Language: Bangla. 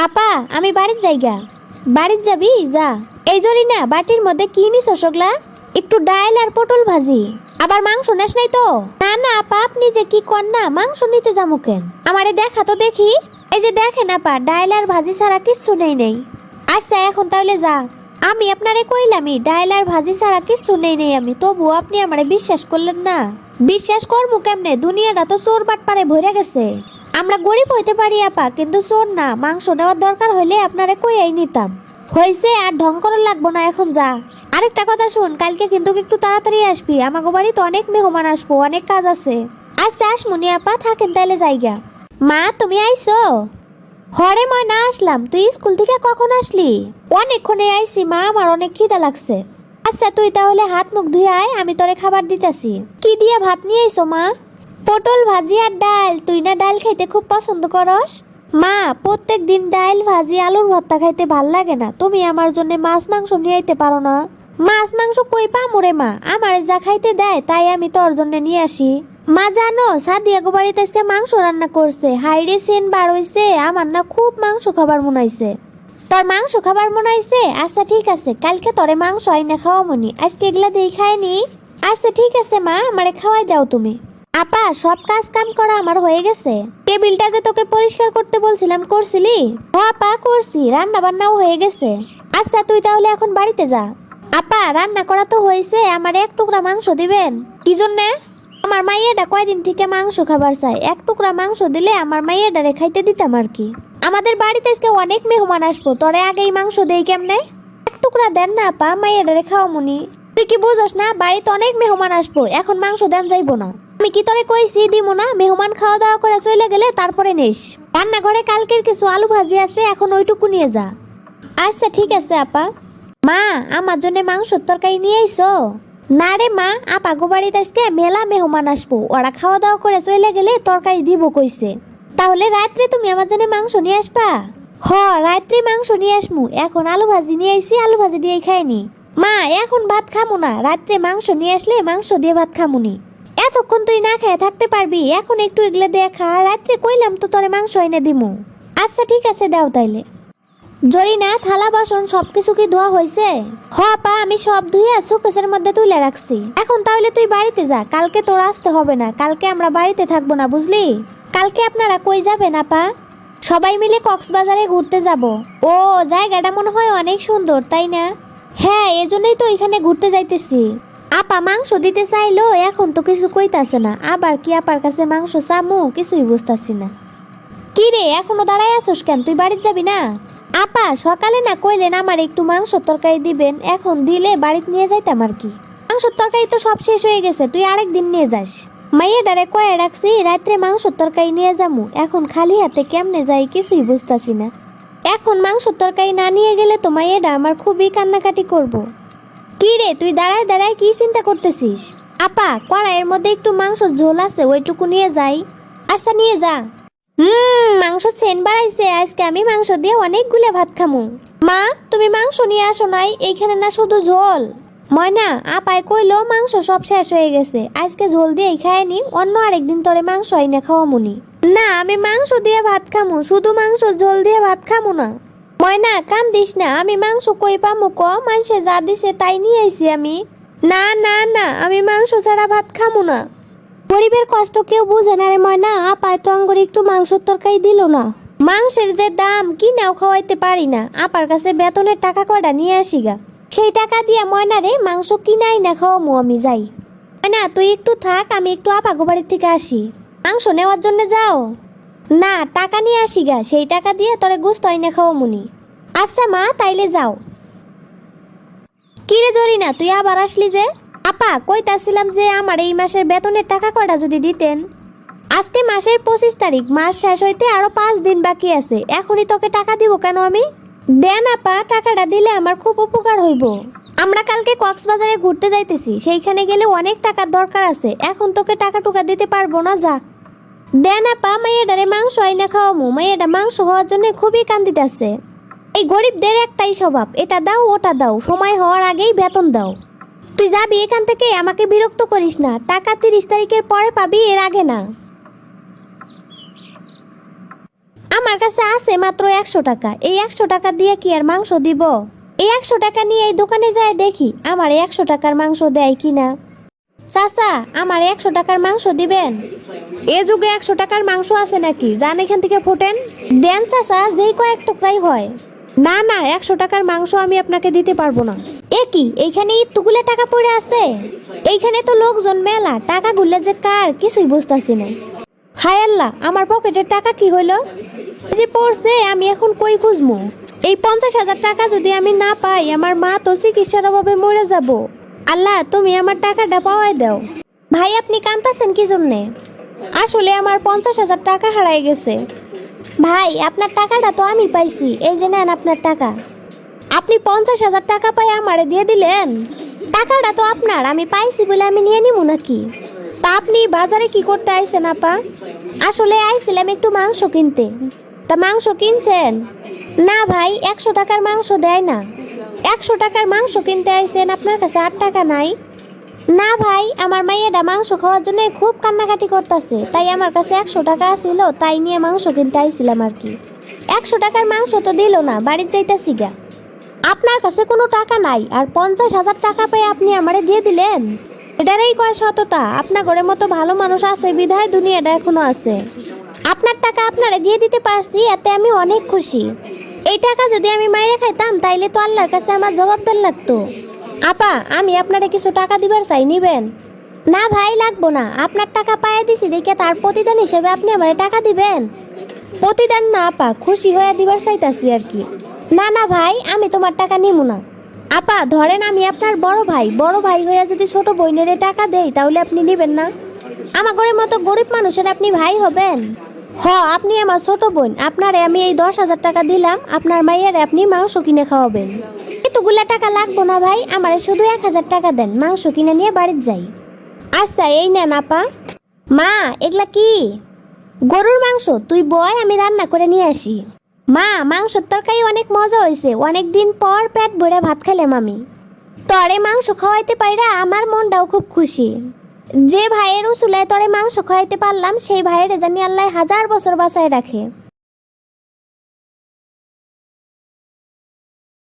আপা আমি বাড়ির যাইগা। বাড়ির যাবি যা। এই জরি না বাটির মধ্যে কি নিস ওসগলা? একটু ডাল আর পটল ভাজি। আবার মাংস নেস নাই তো? না না আপা আপনি যে কি কর না, মাংস নিতে যাবো কেন? আমারে দেখা তো দেখি। এই যে দেখেন আপা, ডাল আর ভাজি ছাড়া কিচ্ছু নেই। আচ্ছা এখন তাহলে যা। আমি আপনারে কইলামই ডাল আর ভাজি ছাড়া কিচ্ছু নেই আমি, তবু আপনি আমারে বিশ্বাস করলেন না। বিশ্বাস করবো কেমনে? দুনিয়াটা তো চোর বাটপারে ভরে গেছে। আমরা গরিব হইতে পারি আপা, কিন্তু চোর না। মাংস নেওয়ার দরকার হইলে আপনারে কইয়াই নিতাম। হয়েছে আর ঢং করার লাগবো না, এখন যা। আরেকটা কথা শুন, কালকে কিন্তু একটু তাড়াতাড়ি আসবি, আমাগো বাড়িতে অনেক মেহমান আসবো, অনেক কাজ আছে। আচ্ছা আসমুনি আপা, থাকেন তাইলে যাইগা। মা তুমি আইছো? হরে ময়না আসলাম। তুই স্কুল থেকে কখন আসলি? অনেকক্ষণে আইছি মা, আমার অনেক খিদা লাগছে। আচ্ছা তুই তাহলে হাত মুখ ধুয়ে আয়, আমি তোরে খাবার দিতেছি। কি দিয়ে ভাত নিয়ে আইছো মা? পটল ভাজি আর ডাল। তুই না ডাল খাইতে খুব পছন্দ করস? মা প্রত্যেক দিন ডাল ভাজি আলুর ভর্তা খাইতে ভাল লাগে না, তুমি আমার জন্য মাছ মাংস নিয়ে আইতে পারো না? মাছ মাংস কই পামুরে মা, আমার যা খাইতে দেয় তাই আমি তোর জন্য নিয়ে আসি। মা জানো সাদিয়া গো বাড়িতে আজকে মাংস রান্না করছে, হাইরে সেন বার হইছে। আমার না খুব মাংস খাবার মনে হইছে। তোর মাংস খাবার মনে হইছে? আচ্ছা ঠিক আছে, কালকে তোরে মাংস আইনা খাওয়া মনি, আজকে এগুলা দিয়ে খাইনি। আচ্ছা ঠিক আছে মা, আমারে খাওয়াই দাও তুমি। আপা সব কাজ কাম করা আমার হয়ে গেছে। টেবিলটা যে তোকে পরিষ্কার করতে বলছিলাম করছিলি? ও আপা করছি, রান্না বান্নাও হয়ে গেছে। আচ্ছা তুই তাহলে এখন বাড়িতে যা। আপা রান্না করা তো হয়েছে, আমার এক টুকরা মাংস দিবেন। কি জন্যে? আমার মাইয়াটা কয়দিন থেকে মাংস খাবার চাই, এক টুকরা মাংস দিলে আমার মাইয়াটারে খাইতে দিতাম আর কি। আমাদের বাড়িতে আজকে অনেক মেহমান আসবো, তোরে আগেই মাংস দেই কেমনে? এক টুকরা দেন না আপা, মাইয়াটারে খাওয়া মুনি। তুই কি বুঝোস না, বাড়িতে অনেক মেহমান আসবো, এখন মাংস দেন যাইবো না। আমি কি তোরে কইছি দিমু না? মেহমান খাওয়া দাওয়া করে চলে গেলে তারপরে নিস। রান্নাঘরে কালকের কিছু আলু ভাজি আছে, এখন ওইটুকু নিয়ে যা। আচ্ছা ঠিক আছে আপা। মা আমার জন্য মাংসের তরকারি নিয়ে আইছো? না রে মা, আপা গো বাড়িতে আজকে মেলা মেহমান আসবো, ওরা খাওয়া দাওয়া করে চলে গেলে তরকারি দিব কইছে। তাহলে রাত্রে তুমি আমার জন্য মাংস নিয়ে আসবা? হ রাত্রে মাংস নিয়ে আসমু, এখন আলু ভাজি নিয়ে আইছি, আলু ভাজি দিয়েই খাইনি। মা এখন ভাত খামু না, রাত্রে মাংস নিয়ে আসলে মাংস দিয়ে ভাত খামুনি। এতক্ষণ তুই না খেয়ে থাকতে পারবি? এখন একটু এগুলো দেখা, রাত্রে কইলাম তো তোরে মাংস এনে দিমু। আচ্ছা ঠিক আছে দাও তাইলে। জরিনা থালা বাসন সবকিছু কি ধোয়া হয়েছে? হ আপা আমি সব ধুয়ে শোকেসের মধ্যে তুলে রাখছি। এখন তাহলে তুই বাড়িতে যা, কালকে তোর আসতে হবে না, কালকে আমরা বাড়িতে থাকবো না বুঝলি? কালকে আপনারা কই যাবেন আপা? সবাই মিলে কক্সবাজারে ঘুরতে যাব। ও জায়গাটা মনে হয় অনেক সুন্দর তাই না? হ্যাঁ এজন্যই তো এখানে ঘুরতে যাইতেছি। আপা মাংস দিতে চাইলো, এখন তো কিছু কইতাছে না, আবার কি আপার কাছে মাংস চামু কিছুই বুঝতাছি না। কি রে এখনো দাঁড়ায় আছোস কেন? তুই বাড়িতে যাবি না? আপা সকালে না কইলেন আমার একটু মাংস তরকারি দিবেন, এখন দিলে বাড়িতে নিয়ে যাইতাম আর কি। মাংস তরকারি তো সব শেষ হয়ে গেছে, তুই আরেক দিন নিয়ে যাস। মাইয়া ডারে কয়ে রাখছি রাত্রে মাংস তরকারি নিয়ে যামু, এখন খালি হাতে কেমনে যাই কিছুই বুঝতাছি না। এখন মাংস তরকারি না নিয়ে গেলে তো মাইয়াডা আমার খুবই কান্নাকাটি করব। কি রে তুই দাঁড়ায় দাঁড়ায় কি চিন্তা করতেছিস? আপা কড়াইয়ের মধ্যে একটু মাংস ঝোল আছে, ওইটুকু নিয়ে যাই। আচ্ছা নিয়ে যা। মাংস সেন বাড়াইছে, আজকে আমি মাংস দিয়ে অনেকগুলো ভাত খামু। মা তুমি মাংস নিয়ে আসো নাই, এইখানে না শুধু ঝোল। ময়না আপায় কইলো মাংস সব শেষ হয়ে গেছে, আজকে ঝোল দিয়ে খায়নি, অন্য আরেকদিন তোরে মাংস আইনা খাওয়ামুনি। না আমি মাংস দিয়ে ভাত খামু, শুধু মাংস ঝোল দিয়ে ভাত খামু না। ময়না কান্দিস না, আমি মাংস কই পামু ক? মানুষে যা দিছে তাই নিয়ে আইছি আমি। না না না আমি মাংস ছাড়া ভাত খামু না। গরিবের কষ্ট কেউ বুঝে না রে ময়না, আপায় তো আঙ্গুরে একটু মাংসের তরকারি দিল না। মাংসের যে দাম কিনাও খাওয়াইতে পারি না, আপার কাছে বেতনের টাকা কয়টা নিয়ে আসি গা, সেই টাকা দিয়া ময়না রে মাংস কিনাই না খাওয়ামু আমি যাই। ময়না তুই একটু থাক, আমি একটু আপা গো বাড়ির থেকে আসি। মাংস নেওয়ার জন্য যাও? না টাকা নিয়ে আসি গা, সেই টাকা দিয়ে তোরে গোস্ত আইনা খাওয়ামুনি। আচ্ছা মা তাইলে যাও। কিরে জরিনা তুই আবার আসলি যে? আপা কইতাছিলাম যে আমার এই মাসের বেতনের টাকা কয়টা যদি দিতেন। আজকে মাসের 25 তারিখ, মাস শেষ হইতে আরো 5 দিন বাকি আছে, এখনই তোকে টাকা দিব কেন আমি? দেন আপা, টাকাটা দিলে আমার খুব উপকার হইব। আমরা কালকে কক্সবাজারে ঘুরতে যাইতেছি, সেইখানে গেলে অনেক টাকার দরকার আছে, এখন তোকে টাকা টুকা দিতে পারবো না, যা। দেন আপা, মাইয়াডারে মাংস আইনা খাওয়ামু, মাইয়াডা মাংস খাওয়ার জন্য খুবই কান্দিতেছে। এই গরিবদের একটাই স্বভাব, এটা দাও ওটা দাও, সময় হওয়ার আগেই বেতন দাও। তুই যাবি এখান থেকে, আমাকে বিরক্ত করিস না, টাকা 30 তারিখের পরে পাবি, এর আগে না। আমার কাছে আছে মাত্র 100 টাকা। এই 100 টাকা দিয়ে কি আর মাংস দিব? এই 100 টাকা নিয়ে এই দোকানে যায় দেখি আমার 100 টাকার মাংস দেয় কিনা। চাচা, আমার 100 টাকার মাংস দিবেন? এ যুগে 100 টাকার মাংস আছে নাকি? যান এখান থেকে ফোটেন। দেন চাচা, যেই কয়েক টুকরাই হয়। না না, 100 টাকার মাংস আমি আপনাকে দিতে পারবো না। এ কি, এইখানে ইতুগুলা টাকা পড়ে আছে? এইখানে তো লোকজন মেলা, টাকা গুলা যে কার কিছুই বুঝতেছি না। হায় আল্লাহ, আমার পকেটের টাকা কি হইলো যে পড়ছে, আমি এখন কই খুঁজমু? এই 50,000 টাকা যদি আমি না পাই, আমার মা তো চিকিৎসার অভাবে মরে যাব। আল্লাহ, তুমি আমার টাকাটা পাওয়াই দাও। ভাই, আপনি কাঁদতেছেন কি জন্যে? আসলে আমার 50,000 টাকা হারাই গেছে। ভাই, আপনার টাকাটা তো আমি পাইছি, এই যে নেন আপনার টাকা। আপনি 50,000 টাকা পাই আমারে দিয়ে দিলেন? টাকাটা তো আপনার, আমি পাইছি বলে আমি নিয়ে নিবো নাকি? তা আপনি বাজারে কি করতে আইছেন আপা? আসলে আইছিলাম একটু মাংস কিনতে। তা মাংস কিনছেন? না ভাই, 100 টাকার মাংস দেয় না। 100 টাকার মাংস কিনতে আইছেন, আপনার কাছে 8 টাকা নাই? না ভাই, আমার মাইয়াটা মাংস খাওয়ার জন্য খুব কান্নাকাটি করতেছে, তাই আমার কাছে 100 টাকা ছিল, তাই নিয়ে মাংস কিনতে আইছিলাম আর কি। 100 টাকার মাংস তো দিল না, বাড়িতে যাইতেছি গা। আপনার কাছে কোনো টাকা নাই আর 50,000 টাকা পেয়ে আপনি আমারে দিয়ে দিলেন? এটারই কয় সততা। আপনার ঘরের মতো ভালো মানুষ আছে বিধায় দুনিয়াটা এখনো আছে। আপনার টাকা আপনারে দিয়ে দিতে পারছি, এতে আমি অনেক খুশি। এই টাকা যদি আমি মাইরে খাইতাম তাইলে তো আল্লাহর কাছে আমার জবাবদার লাগতো। আপা, আমি আপনারে কিছু টাকা দিবার চাই, নিবেন? না ভাই, লাগবো না। আপনার টাকা পাইয়ে দিছি দেখে তার প্রতিদান হিসেবে আপনি আমারে টাকা দিবেন? প্রতিদান না আপা, খুশি হয়ে দিবার চাইতাছি আর কি। না না ভাই, আমি তোমার টাকা নিবো না। আপা ধরেন, আমি আপনার বড় ভাই, বড় ভাই হয়ে যদি ছোট বোনের টাকা দেই তাহলে আপনি নিবেন না? আমার ঘরের মতো গরিব মানুষের আপনি ভাই হবেন? হ, আপনি আমার ছোট বোন, আপনারে আমি এই 10,000 টাকা দিলাম, আপনার মাইয়ারে আপনি মাংস কিনে খাওয়াবেন। এতগুলা টাকা লাগবো না ভাই, আমারে শুধু 1,000 টাকা দেন, মাংস কিনে নিয়ে বাড়িতে যাই। আচ্ছা, এই নেন আপা। মা, এগুলা কি? গরুর মাংস। তুই বয়, আমি রান্না করে নিয়ে আসি। মা, মাংসের তরকারি অনেক মজা হয়েছে, অনেকদিন পর পেট ভরে ভাত খেলাম আমি। তরে মাংস খাওয়াইতে পাইরা আমার মনটাও খুব খুশি। যে ভাইয়ের উসুলায় তরে মাংস খাওয়াইতে পারলাম, সেই ভাইয়ের জানি আল্লাহ 1000 বছর বাঁচায় রাখে।